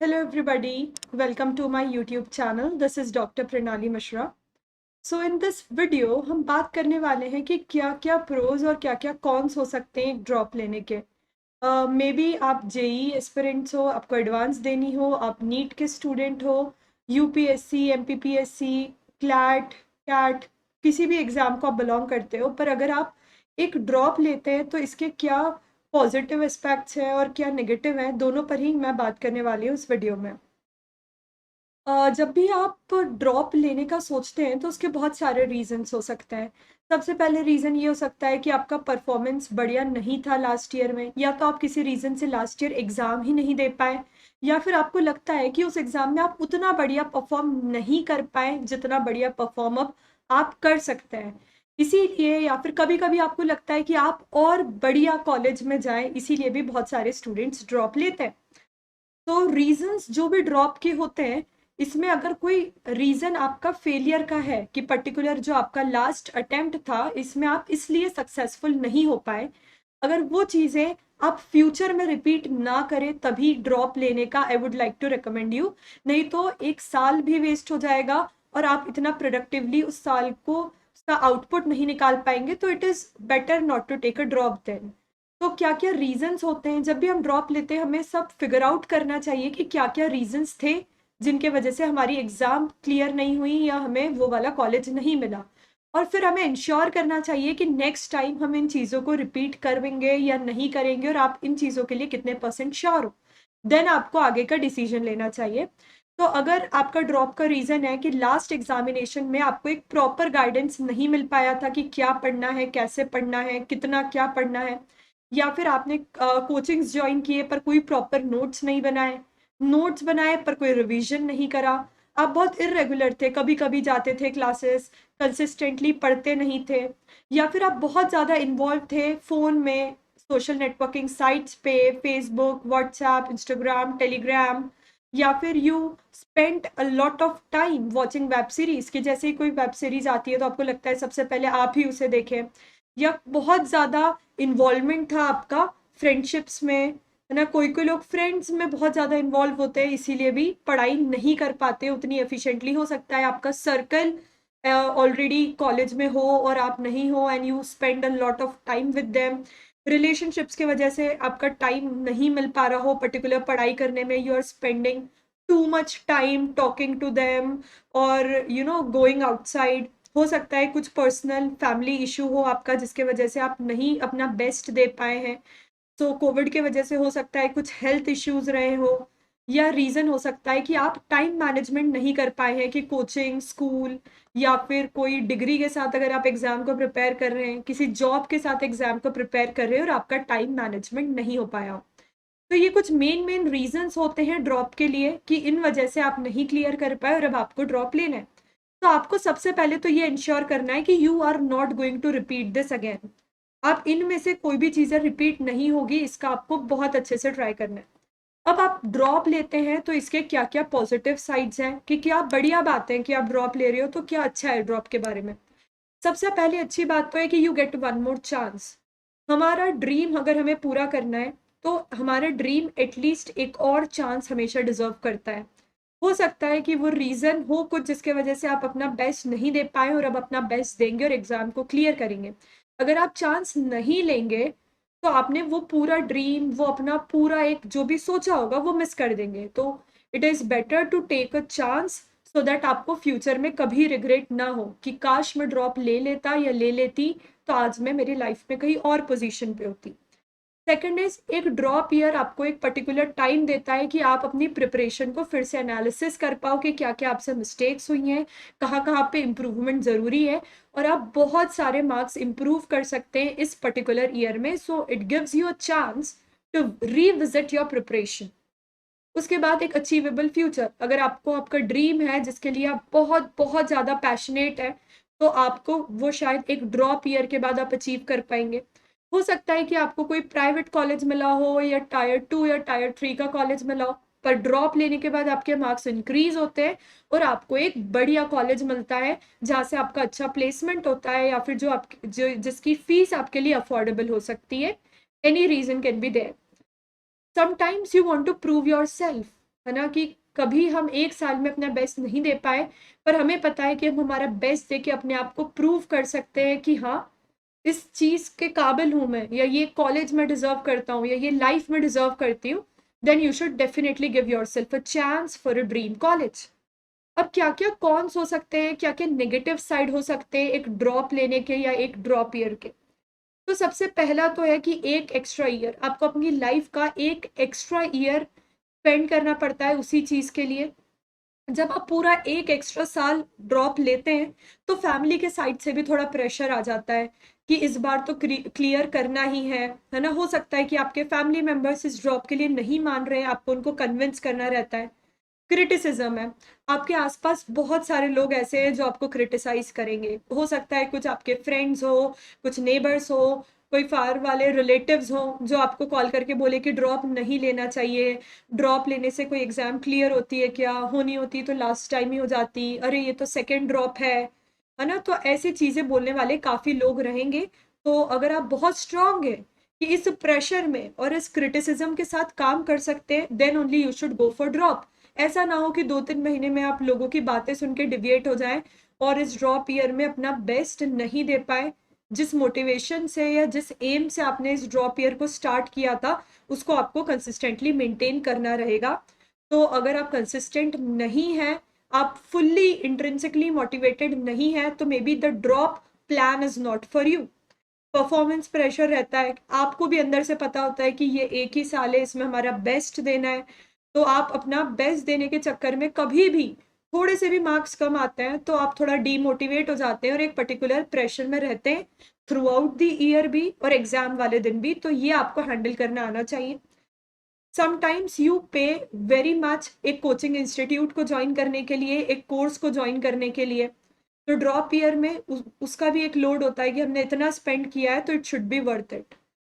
Hello everybody, welcome to my YouTube channel. This is Dr. Pranali Mishra. So in this video हम बात करने वाले हैं कि क्या क्या प्रोज और क्या क्या कॉन्स हो सकते हैं एक ड्रॉप लेने के। मे बी आप जेई एस्पिरेंट्स हो, आपको एडवांस देनी हो, आप नीट के स्टूडेंट हो, यूपीएससी, एमपीपीएससी, क्लैट, कैट, किसी भी एग्जाम को आप बिलोंग करते हो, पर अगर आप एक ड्रॉप लेते हैं तो इसके क्या पॉजिटिव एस्पेक्ट्स हैं और क्या नेगेटिव हैं, दोनों पर ही मैं बात करने वाली हूँ इस वीडियो में। जब भी आप ड्रॉप लेने का सोचते हैं तो उसके बहुत सारे रीजंस हो सकते हैं। सबसे पहले रीज़न ये हो सकता है कि आपका परफॉर्मेंस बढ़िया नहीं था लास्ट ईयर में, या तो आप किसी रीज़न से लास्ट ईयर एग्ज़ाम ही नहीं दे पाए, या फिर आपको लगता है कि उस एग्ज़ाम में आप उतना बढ़िया परफॉर्म नहीं कर पाए जितना बढ़िया परफॉर्म अब आप कर सकते हैं। इसीलिए, या फिर कभी कभी आपको लगता है कि आप और बढ़िया कॉलेज में जाएं, इसीलिए भी बहुत सारे स्टूडेंट्स ड्रॉप लेते हैं। तो रीजंस जो भी ड्रॉप के होते हैं, इसमें अगर कोई रीजन आपका फेलियर का है कि पर्टिकुलर जो आपका लास्ट अटेम्प्ट था इसमें आप इसलिए सक्सेसफुल नहीं हो पाए, अगर वो चीजें आप फ्यूचर में रिपीट ना करें तभी ड्रॉप लेने का I would like to recommend you. नहीं तो एक साल भी वेस्ट हो जाएगा और आप इतना प्रोडक्टिवली उस साल को उसका आउटपुट नहीं निकाल पाएंगे, तो it is better not to take a drop then. तो क्या क्या रीजंस होते हैं जब भी हम ड्रॉप लेते हैं, हमें सब फिगर आउट करना चाहिए कि क्या क्या रीजंस थे जिनके वजह से हमारी एग्जाम क्लियर नहीं हुई या हमें वो वाला कॉलेज नहीं मिला। और फिर हमें इंश्योर करना चाहिए कि नेक्स्ट टाइम हम इन चीज़ों को रिपीट करेंगे या नहीं करेंगे, और आप इन चीज़ों के लिए कितने परसेंट श्योर हो, देन आपको आगे का डिसीजन लेना चाहिए। तो अगर आपका ड्रॉप का रीज़न है कि लास्ट एग्जामिनेशन में आपको एक प्रॉपर गाइडेंस नहीं मिल पाया था कि क्या पढ़ना है, कैसे पढ़ना है, कितना क्या पढ़ना है, या फिर आपने कोचिंग्स ज्वाइन किए पर कोई प्रॉपर नोट्स नहीं बनाए, नोट्स बनाए पर कोई रिवीजन नहीं करा, आप बहुत इरेगुलर थे, कभी कभी जाते थे क्लासेस, कंसिस्टेंटली पढ़ते नहीं थे, या फिर आप बहुत ज़्यादा इन्वॉल्व थे फ़ोन में, सोशल नेटवर्किंग साइट्स पे, फेसबुक, व्हाट्सएप, इंस्टाग्राम, टेलीग्राम, या फिर you spent a lot of time watching web series, कि जैसे ही कोई वेब सीरीज आती है तो आपको लगता है सबसे पहले आप ही उसे देखें, या बहुत ज़्यादा इन्वॉल्वमेंट था आपका फ्रेंडशिप्स में, है ना। कोई कोई लोग फ्रेंड्स में बहुत ज़्यादा इन्वॉल्व होते हैं, इसीलिए भी पढ़ाई नहीं कर पाते उतनी एफिशिएंटली। हो सकता है आपका सर्कल ऑलरेडी कॉलेज में हो और आप नहीं हो, and you spend a lot of time with them. Relationships की वजह से आपका टाइम नहीं मिल पा रहा हो पर्टिकुलर पढ़ाई करने में, you are spending too much time talking to them और गोइंग आउटसाइड। हो सकता है कुछ पर्सनल फैमिली इशू हो आपका जिसके वजह से आप नहीं अपना बेस्ट दे पाए हैं। तो कोविड के वजह से हो सकता है कुछ हेल्थ इश्यूज रहे हो, या रीजन हो सकता है कि आप टाइम मैनेजमेंट नहीं कर पाए हैं कि कोचिंग, स्कूल, या फिर कोई डिग्री के साथ अगर आप एग्जाम को प्रिपेयर कर रहे हैं, किसी जॉब के साथ एग्जाम को प्रिपेयर कर रहे हैं और आपका टाइम मैनेजमेंट नहीं हो पाया। तो ये कुछ मेन मेन रीजंस होते हैं ड्रॉप के लिए कि इन वजह से आप नहीं क्लियर कर पाए और अब आपको ड्रॉप लेना है। तो आपको सबसे पहले तो ये इंश्योर करना है कि you are not going to repeat this again. आप इनमें से कोई भी चीज़ें रिपीट नहीं होगी, इसका आपको बहुत अच्छे से ट्राई करना है। अब आप ड्रॉप लेते हैं तो इसके क्या क्या पॉजिटिव साइड्स हैं, कि क्या बढ़िया बात है कि आप ड्रॉप ले रहे हो, तो क्या अच्छा है ड्रॉप के बारे में। सबसे पहले अच्छी बात तो है कि you get one more chance. हमारा ड्रीम अगर हमें पूरा करना है तो हमारा ड्रीम एटलीस्ट एक और चांस हमेशा डिजर्व करता है। हो सकता है कि वो रीजन हो कुछ जिसके वजह से आप अपना बेस्ट नहीं दे पाए और अब अपना बेस्ट देंगे और एग्जाम को क्लियर करेंगे। अगर आप चांस नहीं लेंगे तो आपने वो पूरा ड्रीम, वो अपना पूरा एक जो भी सोचा होगा वो मिस कर देंगे। तो it is better to take a chance so that आपको फ्यूचर में कभी रिग्रेट ना हो कि काश मैं ड्रॉप ले लेता या ले लेती तो आज मैं मेरी लाइफ में कहीं और पोजीशन पे होती। सेकंड इज, एक ड्रॉप ईयर आपको एक पर्टिकुलर टाइम देता है कि आप अपनी प्रिपरेशन को फिर से एनालिसिस कर पाओ कि क्या क्या आपसे मिस्टेक्स हुई हैं, कहाँ कहाँ पे इम्प्रूवमेंट ज़रूरी है, और आप बहुत सारे मार्क्स इम्प्रूव कर सकते हैं इस पर्टिकुलर ईयर में। So it gives you a chance to revisit your preparation. उसके बाद एक अचीवेबल फ्यूचर, अगर आपको आपका ड्रीम है जिसके लिए आप बहुत बहुत ज़्यादा पैशनेट है, तो आपको वो शायद एक ड्रॉप ईयर के बाद आप अचीव कर पाएंगे। हो सकता है कि आपको कोई प्राइवेट कॉलेज मिला हो या टायर 2 या टायर 3 का कॉलेज मिला हो, पर ड्रॉप लेने के बाद आपके मार्क्स इंक्रीज होते हैं और आपको एक बढ़िया कॉलेज मिलता है जहाँ से आपका अच्छा प्लेसमेंट होता है, या फिर जो जिसकी फीस आपके लिए अफोर्डेबल हो सकती है। Any reason can be there. Sometimes you want to prove yourself. है ना, कि कभी हम 1 साल में अपना बेस्ट नहीं दे पाए, पर हमें पता है कि हम हमारा बेस्ट देके अपने आप को प्रूव कर सकते हैं कि हाँ, इस चीज़ के काबिल हूँ मैं, या ये कॉलेज में डिज़र्व करता हूँ, या ये लाइफ में डिज़र्व करती हूँ, then you should definitely give yourself a chance for a dream college. अब क्या-क्या कॉन्स हो सकते हैं, क्या-क्या नेगेटिव साइड हो सकते हैं एक ड्रॉप लेने के या एक ड्रॉप ईयर के? तो सबसे पहला तो है कि एक एक्स्ट्रा ईयर, आपको अपनी लाइफ का एक एक्स्ट्रा ईयर स्पेंड करना पड़ता है उसी चीज़ के लिए। जब आप पूरा एक एक्स्ट्रा साल ड्रॉप लेते हैं, तो फैमिली के साइड से भी थोड़ा प्रेशर आ जाता है कि इस बार तो क्लियर करना ही है ना? हो सकता है कि आपके फैमिली मेंबर्स इस ड्रॉप के लिए नहीं मान रहे हैं, आपको उनको कन्विंस करना रहता है। क्रिटिसिज्म है, आपके आसपास बहुत सारे लोग ऐसे हैं जो आपको क्रिटिसाइज करेंगे। हो सकता है कुछ आपके फ्रेंड्स हो, कुछ नेबर्स हो, कोई फार वाले रिलेटिव्स हो जो आपको कॉल करके बोले कि ड्रॉप नहीं लेना चाहिए, ड्रॉप लेने से कोई एग्जाम क्लियर होती है क्या, होनी होती तो लास्ट टाइम ही हो जाती, अरे ये तो सेकेंड ड्रॉप है ना? तो ऐसी चीजें बोलने वाले काफी लोग रहेंगे। तो अगर आप बहुत स्ट्रांग है कि इस प्रेशर में और इस क्रिटिसिज्म के साथ काम कर सकते हैं, then only you should go for drop. ऐसा ना हो कि 2-3 महीने में आप लोगों की बातें सुन के डिविएट हो जाएँ और इस ड्रॉप ईयर में अपना बेस्ट नहीं दे पाएँ। जिस मोटिवेशन से या जिस एम से आपने इस ड्रॉप ईयर को स्टार्ट किया था, उसको आपको कंसिस्टेंटली मेंटेन करना रहेगा। तो अगर आप कंसिस्टेंट नहीं हैं, आप फुल्ली इंट्रिंसिकली मोटिवेटेड नहीं हैं, तो may be the drop plan is not for you. Performance pressure रहता है, आपको भी अंदर से पता होता है कि ये एक ही साल है, इसमें हमारा बेस्ट देना है। तो आप अपना बेस्ट देने के चक्कर में कभी भी थोड़े से भी मार्क्स कम आते हैं, तो आप थोड़ा डीमोटिवेट हो जाते हैं और एक पर्टिकुलर प्रेशर में रहते हैं थ्रू आउट द ईयर भी और एग्जाम वाले दिन भी। तो ये आपको हैंडल करना आना चाहिए। समटाइम्स यू पे वेरी मच एक कोचिंग इंस्टीट्यूट को ज्वाइन करने के लिए, एक कोर्स को ज्वाइन करने के लिए। तो ड्रॉप ईयर में उसका भी एक लोड होता है कि हमने इतना स्पेंड किया है तो it should be worth it.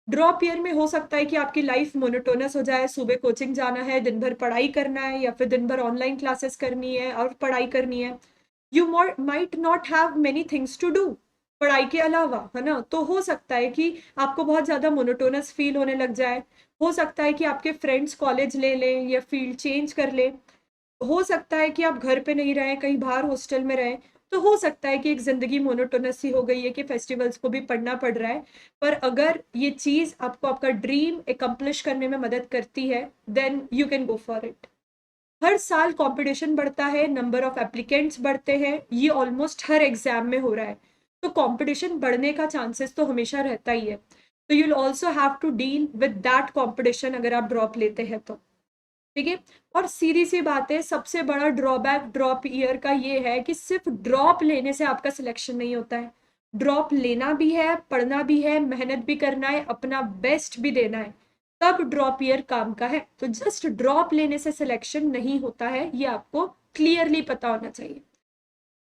Drop year में हो सकता है कि आपकी लाइफ मोनोटोनस हो जाए, सुबह कोचिंग जाना है, दिन भर पढ़ाई करना है, या फिर दिन भर ऑनलाइन क्लासेस करनी है और पढ़ाई करनी है। You might not have many things to do पढ़ाई के अलावा, है ना? तो हो सकता है कि आपको बहुत ज़्यादा मोनोटोनस फील होने लग जाए। हो सकता है कि आपके फ्रेंड्स कॉलेज ले लें या फील्ड चेंज कर लें। हो सकता है कि आप घर पे नहीं रहें, कहीं बाहर हॉस्टल में रहें। तो हो सकता है कि एक ज़िंदगी मोनोटोनस सी हो गई है कि फेस्टिवल्स को भी पढ़ना पड़ रहा है। पर अगर ये चीज़ आपको आपका ड्रीम एकम्प्लिश करने में मदद करती है, then you can go for it. हर साल कंपटीशन बढ़ता है, नंबर ऑफ एप्लीकेंट्स बढ़ते हैं, ये ऑलमोस्ट हर एग्जाम में हो रहा है। तो कंपटीशन बढ़ने का चांसेस तो हमेशा रहता ही है। तो you will also have to deal with that competition अगर आप ड्रॉप लेते हैं तो। ठीक है? और सीधी सी बात है, सबसे बड़ा ड्रॉबैक ड्रॉप ईयर का ये है कि सिर्फ ड्रॉप लेने से आपका सिलेक्शन नहीं होता है। ड्रॉप लेना भी है, पढ़ना भी है, मेहनत भी करना है, अपना बेस्ट भी देना है, तब ड्रॉप ईयर काम का है। तो जस्ट ड्रॉप लेने से सिलेक्शन नहीं होता है, ये आपको क्लियरली पता होना चाहिए।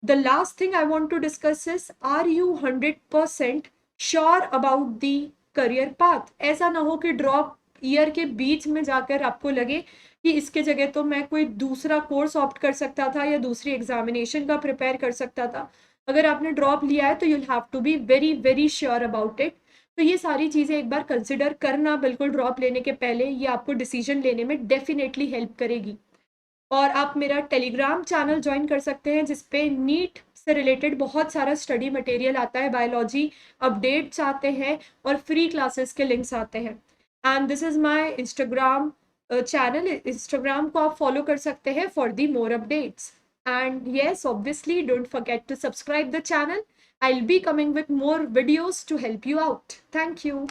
The last thing I want to discuss is, are you 100% sure about the career path? ऐसा ना हो कि ड्रॉप ईयर के बीच में जाकर आपको लगे कि इसके जगह तो मैं कोई दूसरा कोर्स ऑप्ट कर सकता था या दूसरी एग्जामिनेशन का प्रिपेयर कर सकता था। अगर आपने ड्रॉप लिया है तो you'll have to be very very sure about it। तो ये सारी चीज़ें एक बार कंसिडर करना बिल्कुल ड्रॉप लेने के पहले, ये आपको डिसीजन लेने में डेफिनेटली हेल्प करेगी। और आप मेरा टेलीग्राम चैनल ज्वाइन कर सकते हैं जिस पे नीट से रिलेटेड बहुत सारा स्टडी मटेरियल आता है, बायोलॉजी अपडेट्स आते हैं और फ्री क्लासेस के लिंक्स आते हैं। And this is my Instagram channel, Instagram को आप फॉलो कर सकते हैं for the more updates. And yes, obviously don't forget to subscribe the channel. I will be coming with more videos to help you out. Thank you.